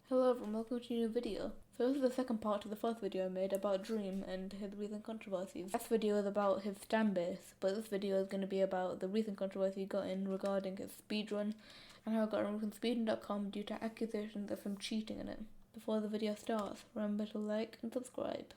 Hello everyone, welcome to a new video. So this is the second part to the first video I made about Dream and his recent controversies. This video is about his fan base, but this video is going to be about the recent controversy he got in regarding his speedrun and how it got removed from speedrun.com due to accusations of him cheating in it. Before the video starts, remember to like and subscribe.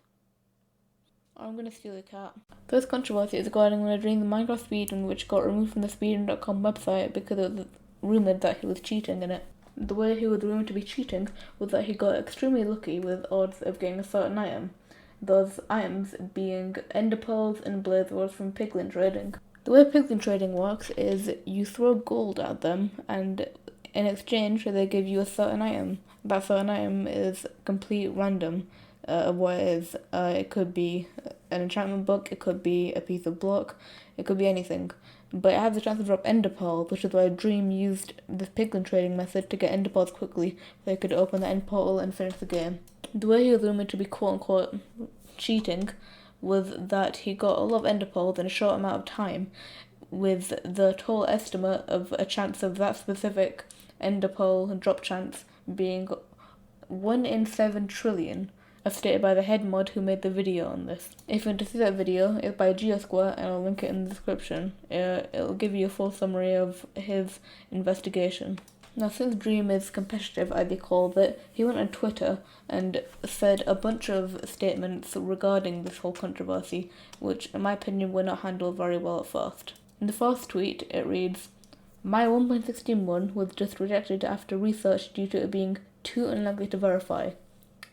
I'm gonna steal a cat. First controversy is regarding when I dreamed the Minecraft speedrun which got removed from the speedrun.com website because it was rumoured that he was cheating in it. The way he was rumored to be cheating was that he got extremely lucky with odds of getting a certain item, those items being ender pearls and blaze rods from piglin trading. The way piglin trading works is you throw gold at them and in exchange they give you a certain item. That certain item is complete random of what it is. It could be an enchantment book, it could be a piece of block, it could be anything. But it has a chance to drop ender pearls, which is why Dream used this piglin trading method to get ender pearls quickly, so he could open the end portal and finish the game. The way he was rumored to be quote-unquote cheating was that he got a lot of ender pearls in a short amount of time, with the total estimate of a chance of that specific ender pearl drop chance being 1 in 7 trillion, as stated by the head mod who made the video on this. If you want to see that video, it's by GeoSquare and I'll link it in the description. It'll give you a full summary of his investigation. Now, since Dream is competitive, as he called it, he went on Twitter and said a bunch of statements regarding this whole controversy, which in my opinion were not handled very well at first. In the first tweet, it reads, "My 1.16 was just rejected after research due to it being too unlikely to verify.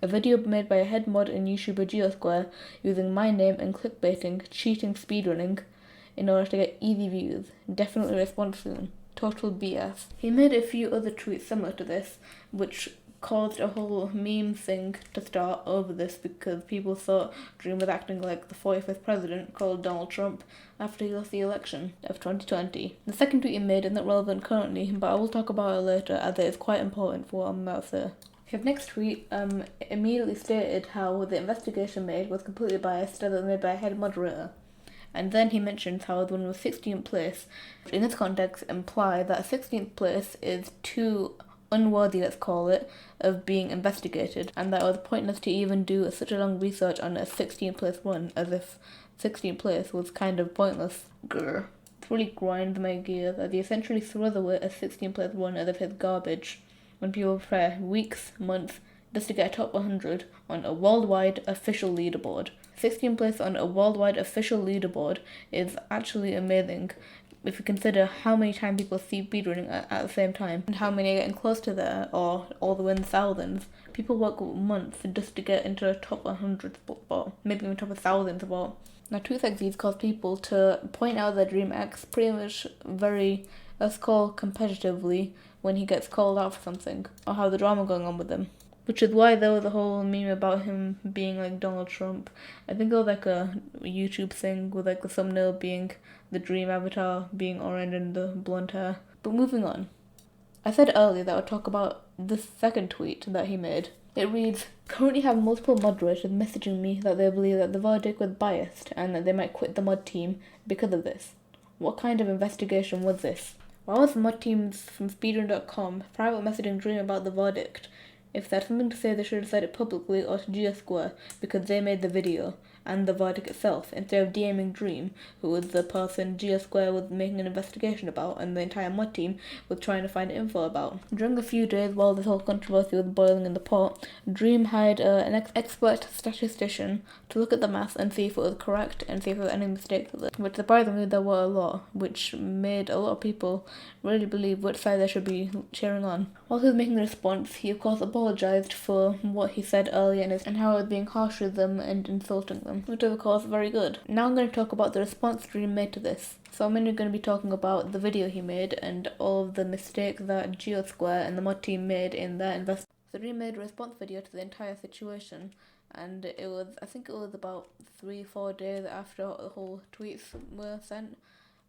A video made by a head mod and YouTuber GeoSquare using my name and clickbaiting, cheating speedrunning in order to get easy views. Definitely respond soon. Total BS." He made a few other tweets similar to this, which caused a whole meme thing to start over this because people thought Dream was acting like the 45th president called Donald Trump after he lost the election of 2020. The second tweet he made is not relevant currently, but I will talk about it later as it is quite important for what I'm about to say. His next tweet immediately stated how the investigation made was completely biased as it was made by a head moderator. And then he mentions how the one was 16th place, which in this context imply that 16th place is too unworthy, let's call it, of being investigated, and that it was pointless to even do such a long research on a 16th place one, as if 16th place was kind of pointless. Grr. It really grinds my gears as he essentially throws away a 16th place one as if it's garbage, when people prepare weeks, months, just to get a top 100 on a worldwide official leaderboard. 16th place on a worldwide official leaderboard is actually amazing if you consider how many times people see speedrunning at the same time and how many are getting close to there or all the way in the thousands. People work months just to get into a top 100 spot, maybe even top 1,000 spot. Now, tweets like these cause people to point out that Dream acts pretty much very, let's call competitively when he gets called out for something, or how the drama going on with him. Which is why there was a whole meme about him being like Donald Trump. I think it was like a YouTube thing with like the thumbnail being the Dream avatar being orange and the blonde hair. But moving on. I said earlier that I would talk about the second tweet that he made. It reads, "Currently have multiple moderators messaging me that they believe that the verdict was biased and that they might quit the mod team because of this. What kind of investigation was this? Why was the mod teams from Speedrun.com private messaging Dream about the verdict? If they had something to say, they should have said it publicly or to GeoSquare because they made the video and the verdict itself, instead of DMing Dream, who was the person GeoSquare was making an investigation about and the entire mod team was trying to find info about." During a few days while this whole controversy was boiling in the pot, Dream hired an expert statistician to look at the maths and see if it was correct and see if there were any mistakes with it, which surprisingly there were a lot, which made a lot of people really believe which side they should be cheering on. While he was making the response, he of course apologised for what he said earlier and how it was being harsh with them and insulting them, which is of course very good. Now I'm going to talk about the response Dream made to this. So I'm mainly going to be talking about the video he made and all of the mistakes that GeoSquare and the mod team made in their investigation. So Dream made a response video to the entire situation, and I think it was about 3-4 days after the whole tweets were sent.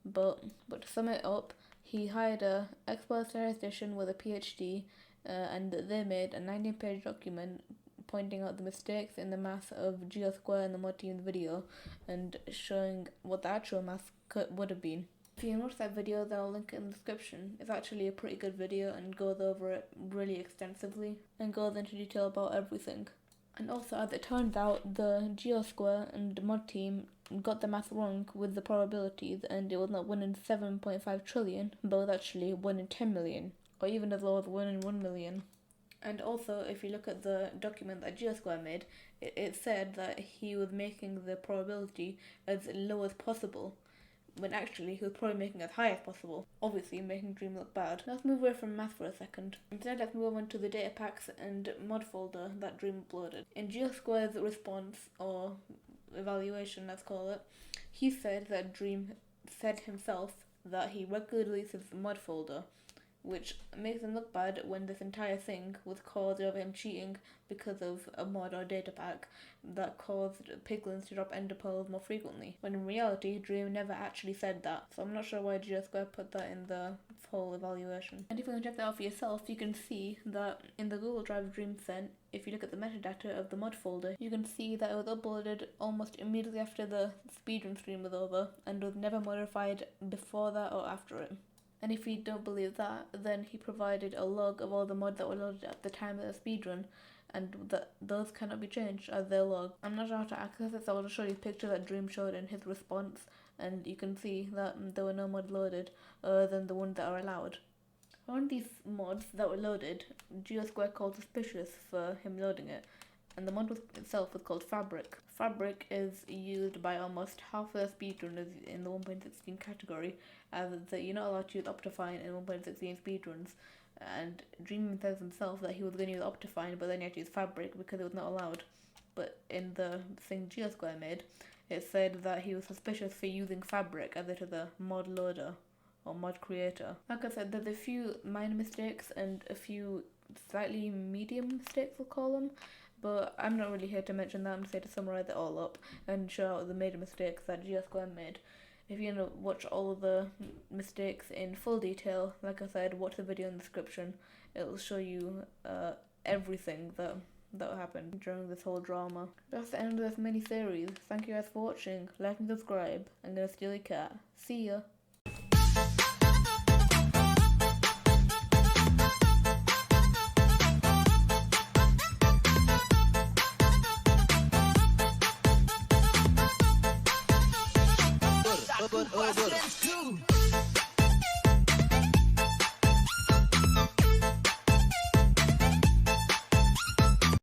But to sum it up, he hired an expert statistician with a PhD, and they made a 19-page document pointing out the mistakes in the math of GeoSquare and the mod team's video and showing what the actual math would have been. If you watch that video, then I'll link it in the description. It's actually a pretty good video and goes over it really extensively and goes into detail about everything. And also, as it turns out, the GeoSquare and mod team got the math wrong with the probabilities, and it was not 1 in 7.5 trillion, but was actually 1 in 10 million, or even as low as 1 in 1 million. And also, if you look at the document that GeoSquare made, it said that he was making the probability as low as possible, when actually he was probably making as high as possible, obviously making Dream look bad. Let's move away from math for a second. Instead, let's move on to the data packs and mod folder that Dream uploaded. In GeoSquare's response, or evaluation let's call it, he said that Dream said himself that he regularly releases the mod folder, which makes him look bad when this entire thing was caused of him cheating because of a mod or data pack that caused piglins to drop ender pearls more frequently, when in reality Dream never actually said that, so I'm not sure why GeoSquare put that in the whole evaluation. And if you can check that out for yourself, you can see that in the Google Drive Dream sent, if you look at the metadata of the mod folder, you can see that it was uploaded almost immediately after the speedrun stream was over, and was never modified before that or after it. And if you don't believe that, then he provided a log of all the mods that were loaded at the time of the speedrun, and that those cannot be changed as their log. I'm not sure how to access it, so I'll just show you a picture that Dream showed in his response, and you can see that there were no mods loaded other than the ones that are allowed. One of these mods that were loaded, GeoSquare called suspicious for him loading it, and the mod itself was called Fabric. Fabric is used by almost half of the speedrunners in the 1.16 category, as you're not allowed to use Optifine in 1.16 speedruns, and Dream says himself that he was going to use Optifine, but then he had to use Fabric because it was not allowed. But in the thing GeoSquare made, it said that he was suspicious for using Fabric as it is a mod loader or mod creator. Like I said, there's a few minor mistakes and a few slightly medium mistakes, we'll call them, but I'm not really here to mention that. I'm just here to summarise it all up and show out the major mistakes that GeoSquare made. If you want to watch all of the mistakes in full detail, like I said, watch the video in the description. It'll show you everything that happened during this whole drama. That's the end of this mini-series. Thank you guys for watching. Like and subscribe. I'm gonna steal your cat. See ya! Good.